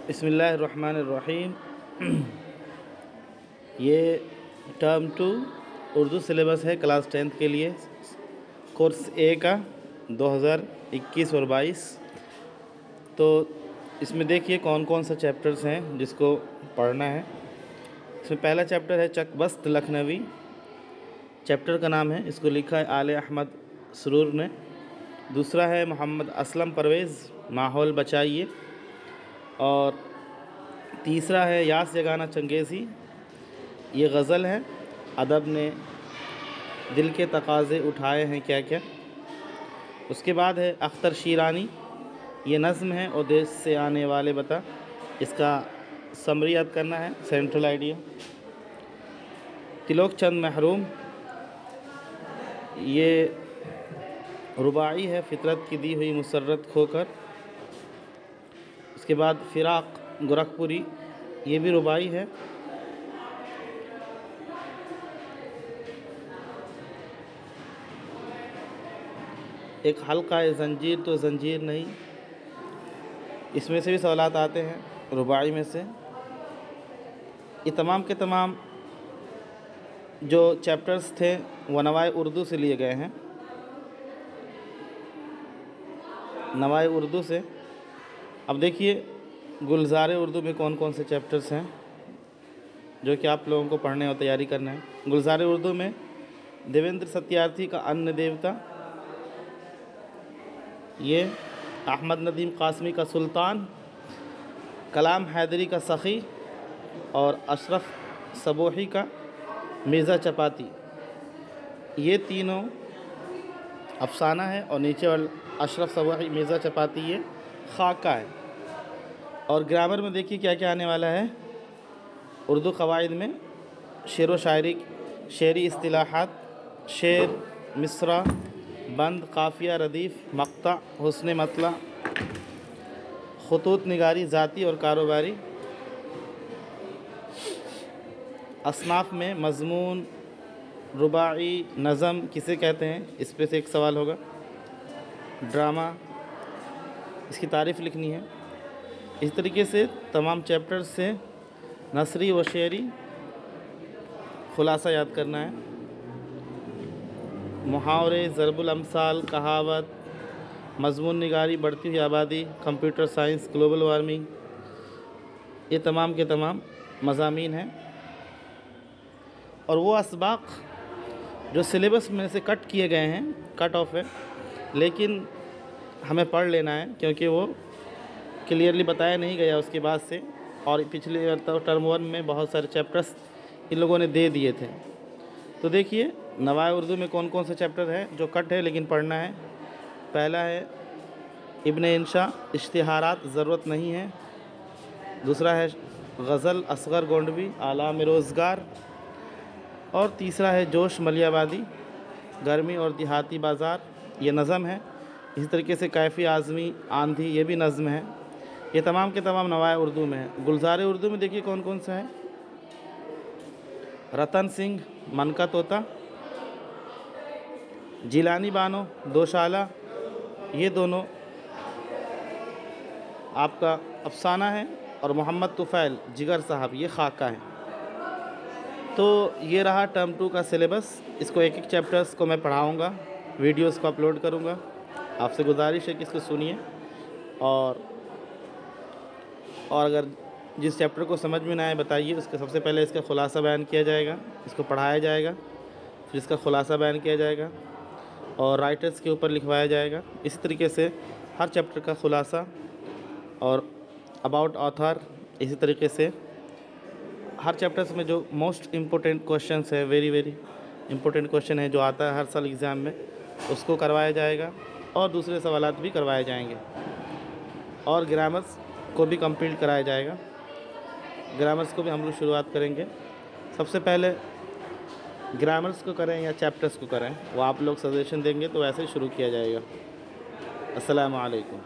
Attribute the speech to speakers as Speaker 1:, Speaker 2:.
Speaker 1: बिस्मिल्लाहिर्रहमानिर्रहीम। ये term 2 Urdu syllabus है क्लास 10th के लिए, कोर्स ए का 2021 और 22। तो इसमें देखिए कौन कौन सा चैप्टर्स हैं जिसको पढ़ना है। इसमें पहला चैप्टर है चकबस्त लखनवी। चैप्टर का नाम है, इसको लिखा है आले अहमद सरूर ने। दूसरा है मोहम्मद असलम परवेज़, माहौल बचाइए। और तीसरा है यास जगाना चंगेज़ी, ये गज़ल है। अदब ने दिल के तकाज़े उठाए हैं क्या क्या। उसके बाद है अख्तर शीरानी, ये नज़्म है और देश से आने वाले बता। इसका समरी याद करना है, सेंट्रल आइडिया। तिलोक चंद महरूम, ये रुबाई है, फितरत की दी हुई मुसर्रत खोकर। उसके बाद फ़िराक गोरखपुरी, ये भी रुबाई है। एक हल्का है जंजीर तो जंजीर नहीं, इसमें से भी सवालात आते हैं रुबाई में से। ये तमाम के तमाम जो चैप्टर्स थे वो नवाए उर्दू से लिए गए हैं, नवाए उर्दू से। अब देखिए गुलज़ार उर्दू में कौन कौन से चैप्टर्स हैं जो कि आप लोगों को पढ़ने और तैयारी करना है। गुलज़ार उर्दू में देवेंद्र सत्यार्थी का अन्न देवता, ये अहमद नदीम कासमी का सुल्तान, कलाम हैदरी का सखी और अशरफ सबोही का मिर्ज़ा चपाती, ये तीनों अफसाना है। और नीचे वाला अशरफ सबोही मिर्ज़ा चपाती ये खाका है। और ग्रामर में देखिए क्या क्या आने वाला है। उर्दू क़वाइद में शेर व शायरी, शेरी इस्तिलाहात, शेर, मिसरा, बंद, काफ़िया, रदीफ़, मक़ता, हुस्न मतला, ख़ुतूत निगारी, ज़ाती और कारोबारी। असनाफ़ में मज़मून, रुबाई, नज़म किसे कहते हैं, इस पे से एक सवाल होगा। ड्रामा, इसकी तारीफ़ लिखनी है। इस तरीके से तमाम चैप्टर्स से नसरी व शेरी ख़ुलासा याद करना है। मुहावरे, ज़रबुल अमसाल, कहावत, मज़मून निगारी, बढ़ती हुई आबादी, कंप्यूटर साइंस, ग्लोबल वार्मिंग, ये तमाम के तमाम मज़ामीन हैं। और वो असबाक़ जो सिलेबस में से कट किए गए हैं, कट ऑफ है, लेकिन हमें पढ़ लेना है क्योंकि वो क्लियरली बताया नहीं गया उसके बाद से। और पिछले टर्म 1 में बहुत सारे चैप्टर्स इन लोगों ने दे दिए थे। तो देखिए नवाए उर्दू में कौन कौन से चैप्टर है जो कट है लेकिन पढ़ना है। पहला है इब्ने इंशा, इश्तिहारात ज़रूरत नहीं है। दूसरा है गज़ल असगर गोंडवी, आलाम रोज़गार। और तीसरा है जोश मलियाबादी, गर्मी और देहाती बाज़ार, ये नज़म है। इसी तरीके से कैफ़ी आज़मी, आंधी, ये भी नज़म है। ये तमाम के तमाम नवाए उर्दू में है। गुलज़ार उर्दू में देखिए कौन कौन सा है। रतन सिंह, मन का तोता, जिलानी बानो, दोशाला, ये दोनों आपका अफसाना है। और मोहम्मद तुफ़ैल, जिगर साहब, ये खाका है। तो ये रहा टर्म 2 का सिलेबस। इसको एक एक चैप्टर्स को मैं पढ़ाऊँगा, वीडियोज़ को अपलोड करूँगा। आपसे गुजारिश है कि इसको सुनिए। और अगर जिस चैप्टर को समझ में ना आए बताइए। उसका सबसे पहले इसका ख़ुलासा बयान किया जाएगा, इसको पढ़ाया जाएगा, फिर इसका ख़ुलासा बयान किया जाएगा और राइटर्स के ऊपर लिखवाया जाएगा। इसी तरीके से हर चैप्टर का ख़ुलासा और अबाउट ऑथर, इसी तरीके से हर चैप्टर्स में जो मोस्ट इम्पोर्टेंट क्वेश्चंस है, वेरी इम्पोर्टेंट क्वेश्चन है जो आता है हर साल एग्ज़ाम में, उसको करवाया जाएगा। और दूसरे सवालात भी करवाए जाएंगे। और ग्रामर्स को भी कंप्लीट कराया जाएगा। ग्रामर्स को भी हम लोग शुरुआत करेंगे। सबसे पहले ग्रामर्स को करें या चैप्टर्स को करें, वो आप लोग सजेशन देंगे तो वैसे ही शुरू किया जाएगा। अस्सलामु अलैकुम।